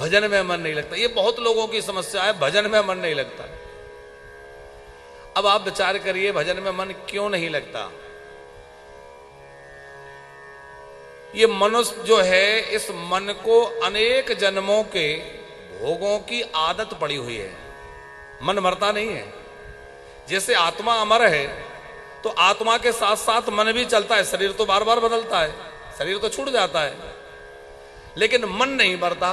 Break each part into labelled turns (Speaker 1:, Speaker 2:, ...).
Speaker 1: भजन में मन नहीं लगता। ये बहुत लोगों की समस्या है, भजन में मन नहीं लगता। अब आप विचार करिए, भजन में मन क्यों नहीं लगता? ये मनुष्य जो है, इस मन को अनेक जन्मों के भोगों की आदत पड़ी हुई है। मन मरता नहीं है। जैसे आत्मा अमर है तो आत्मा के साथ साथ मन भी चलता है। शरीर तो बार बार बदलता है, शरीर तो छूट जाता है, लेकिन मन नहीं मरता।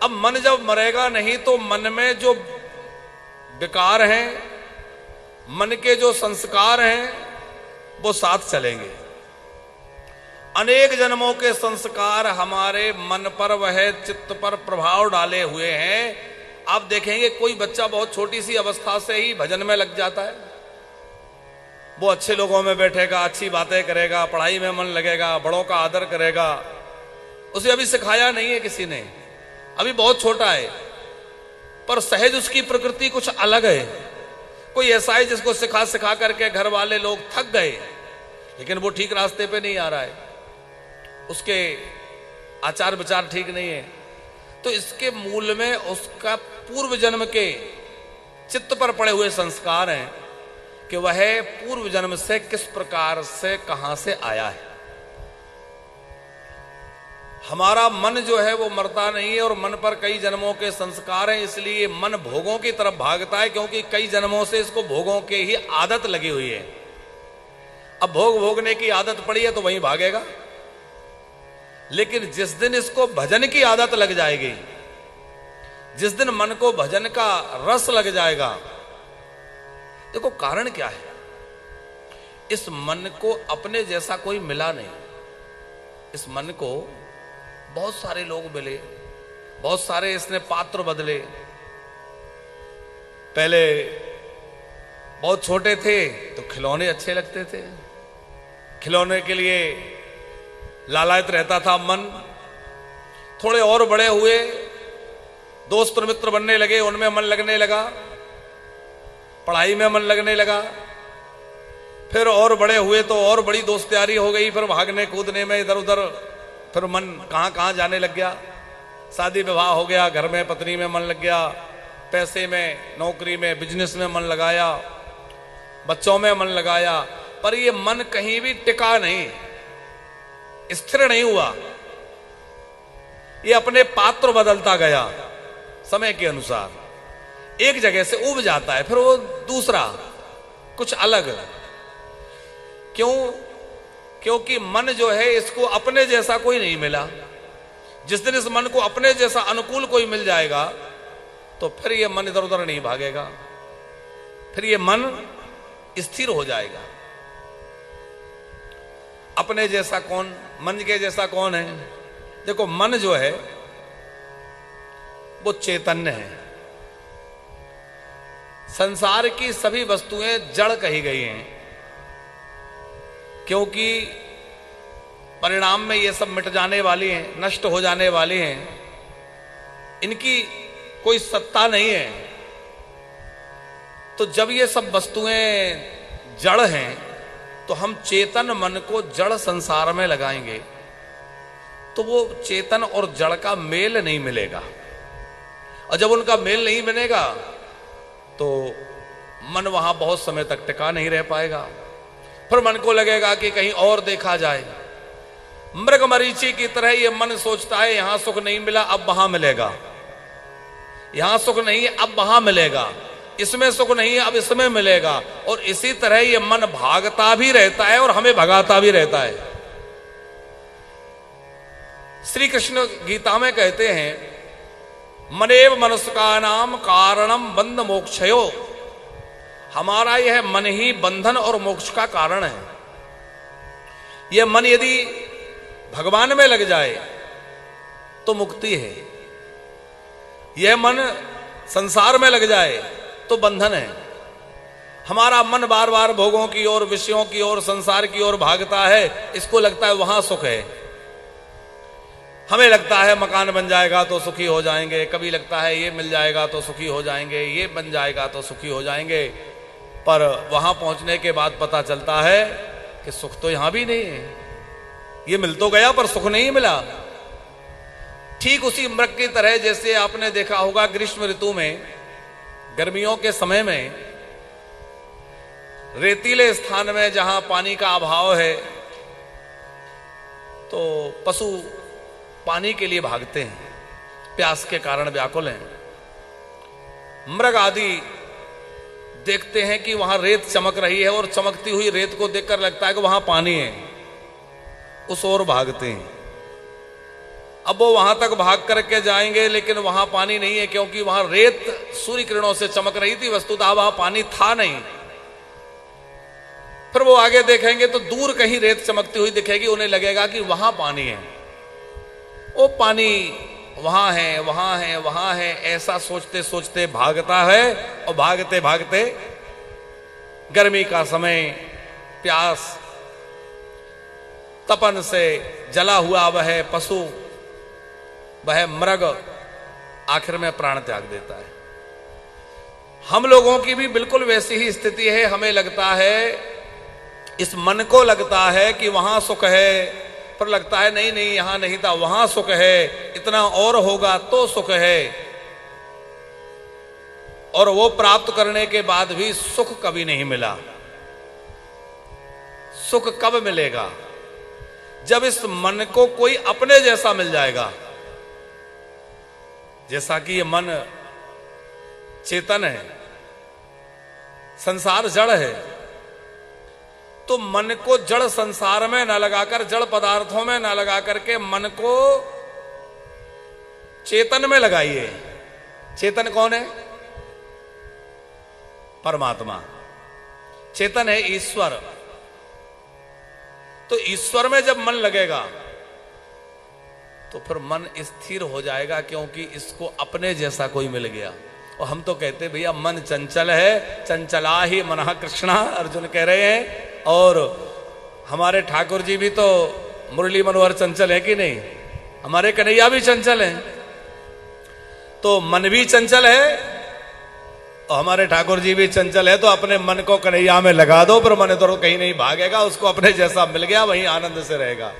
Speaker 1: अब मन जब मरेगा नहीं तो मन में जो विकार हैं, मन के जो संस्कार हैं, वो साथ चलेंगे। अनेक जन्मों के संस्कार हमारे मन पर, वह चित्त पर प्रभाव डाले हुए हैं। आप देखेंगे कोई बच्चा बहुत छोटी सी अवस्था से ही भजन में लग जाता है। वो अच्छे लोगों में बैठेगा, अच्छी बातें करेगा, पढ़ाई में मन लगेगा, बड़ों का आदर करेगा। उसे अभी सिखाया नहीं है किसी ने, अभी बहुत छोटा है, पर सहज उसकी प्रकृति कुछ अलग है। कोई ऐसा है जिसको सिखा सिखा करके घर वाले लोग थक गए, लेकिन वो ठीक रास्ते पे नहीं आ रहा है, उसके आचार विचार ठीक नहीं है। तो इसके मूल में उसका पूर्व जन्म के चित्त पर पड़े हुए संस्कार हैं कि वह पूर्व जन्म से किस प्रकार से, कहां से आया है। हमारा मन जो है वो मरता नहीं है, और मन पर कई जन्मों के संस्कार हैं, इसलिए मन भोगों की तरफ भागता है, क्योंकि कई जन्मों से इसको भोगों के ही आदत लगी हुई है। अब भोग भोगने की आदत पड़ी है तो वहीं भागेगा। लेकिन जिस दिन इसको भजन की आदत लग जाएगी, जिस दिन मन को भजन का रस लग जाएगा, देखो कारण क्या है, इस मन को अपने जैसा कोई मिला नहीं। इस मन को बहुत सारे लोग मिले, बहुत सारे इसने पात्र बदले। पहले बहुत छोटे थे तो खिलौने अच्छे लगते थे, खिलौने के लिए लालायित रहता था मन। थोड़े और बड़े हुए, दोस्त और मित्र बनने लगे, उनमें मन लगने लगा, पढ़ाई में मन लगने लगा। फिर और बड़े हुए तो और बड़ी दोस्तियारी हो गई, फिर भागने कूदने में इधर उधर, फिर मन कहां कहां जाने लग गया। शादी विवाह हो गया, घर में पत्नी में मन लग गया, पैसे में, नौकरी में, बिजनेस में मन लगाया, बच्चों में मन लगाया, पर ये मन कहीं भी टिका नहीं, स्थिर नहीं हुआ। ये अपने पात्र बदलता गया समय के अनुसार। एक जगह से उब जाता है, फिर वो दूसरा कुछ अलग। क्यों? क्योंकि मन जो है, इसको अपने जैसा कोई नहीं मिला। जिस दिन इस मन को अपने जैसा अनुकूल कोई मिल जाएगा तो फिर ये मन इधर उधर नहीं भागेगा, फिर ये मन स्थिर हो जाएगा। अपने जैसा कौन, मन के जैसा कौन है? देखो, मन जो है वो चैतन्य है। संसार की सभी वस्तुएं जड़ कही गई हैं, क्योंकि परिणाम में ये सब मिट जाने वाली हैं, नष्ट हो जाने वाली हैं, इनकी कोई सत्ता नहीं है। तो जब ये सब वस्तुएं जड़ हैं तो हम चेतन मन को जड़ संसार में लगाएंगे तो वो चेतन और जड़ का मेल नहीं मिलेगा, और जब उनका मेल नहीं बनेगा तो मन वहां बहुत समय तक टिका नहीं रह पाएगा। फिर मन को लगेगा कि कहीं और देखा जाए। मृग मरीचि की तरह ये मन सोचता है यहां सुख नहीं मिला, अब वहां मिलेगा, यहां सुख नहीं है, अब वहां मिलेगा, इसमें सुख नहीं है, अब इसमें मिलेगा। और इसी तरह ये मन भागता भी रहता है और हमें भगाता भी रहता है। श्री कृष्ण गीता में कहते हैं, मनेव मनुष्का नाम कारणम बंध मोक्षयो। हमारा यह मन ही बंधन और मोक्ष का कारण है। यह मन यदि भगवान में लग जाए तो मुक्ति है, यह मन संसार में लग जाए तो बंधन है। हमारा मन बार बार भोगों की ओर, विषयों की ओर, संसार की ओर भागता है, इसको लगता है वहां सुख है। हमें लगता है मकान बन जाएगा तो सुखी हो जाएंगे, कभी लगता है ये मिल जाएगा तो सुखी हो जाएंगे, ये बन जाएगा तो सुखी हो जाएंगे, पर वहां पहुंचने के बाद पता चलता है कि सुख तो यहां भी नहीं है। ये मिल तो गया पर सुख नहीं मिला। ठीक उसी मृग की तरह जैसे आपने देखा होगा ग्रीष्म ऋतु में, गर्मियों के समय में रेतीले स्थान में जहां पानी का अभाव है तो पशु पानी के लिए भागते हैं, प्यास के कारण व्याकुल हैं। मृग आदि देखते हैं कि वहां रेत चमक रही है और चमकती हुई रेत को देखकर लगता है कि वहां पानी है, उस ओर भागते हैं। अब वो वहां तक भाग करके जाएंगे लेकिन वहां पानी नहीं है, क्योंकि वहां रेत सूर्य किरणों से चमक रही थी, वस्तुतः वहां पानी था नहीं। फिर वो आगे देखेंगे तो दूर कहीं रेत चमकती हुई दिखेगी, उन्हें लगेगा कि वहां पानी है। वो पानी वहां है, वहां है, वहां है, ऐसा सोचते सोचते भागता है। और भागते भागते गर्मी का समय, प्यास, तपन से जला हुआ वह पशु, वह मृग आखिर में प्राण त्याग देता है। हम लोगों की भी बिल्कुल वैसी ही स्थिति है। हमें लगता है, इस मन को लगता है कि वहां सुख है, पर लगता है नहीं नहीं यहां नहीं था, वहां सुख है, इतना और होगा तो सुख है। और वो प्राप्त करने के बाद भी सुख कभी नहीं मिला। सुख कब मिलेगा? जब इस मन को कोई अपने जैसा मिल जाएगा। जैसा कि ये मन चेतन है, संसार जड़ है, तो मन को जड़ संसार में न लगाकर, जड़ पदार्थों में न लगा करके मन को चेतन में लगाइए। चेतन कौन है? परमात्मा। चेतन है ईश्वर। तो ईश्वर में जब मन लगेगा तो फिर मन स्थिर हो जाएगा, क्योंकि इसको अपने जैसा कोई मिल गया। और हम तो कहते भैया मन चंचल है, चंचला ही मनः कृष्णा, अर्जुन कह रहे हैं। और हमारे ठाकुर जी भी तो मुरली मनोहर चंचल है कि नहीं? हमारे कन्हैया भी चंचल हैं। तो मन भी चंचल है और हमारे ठाकुर जी भी चंचल है। तो अपने मन को कन्हैया में लगा दो, पर मन तो कहीं नहीं भागेगा, उसको अपने जैसा मिल गया, वहीं आनंद से रहेगा।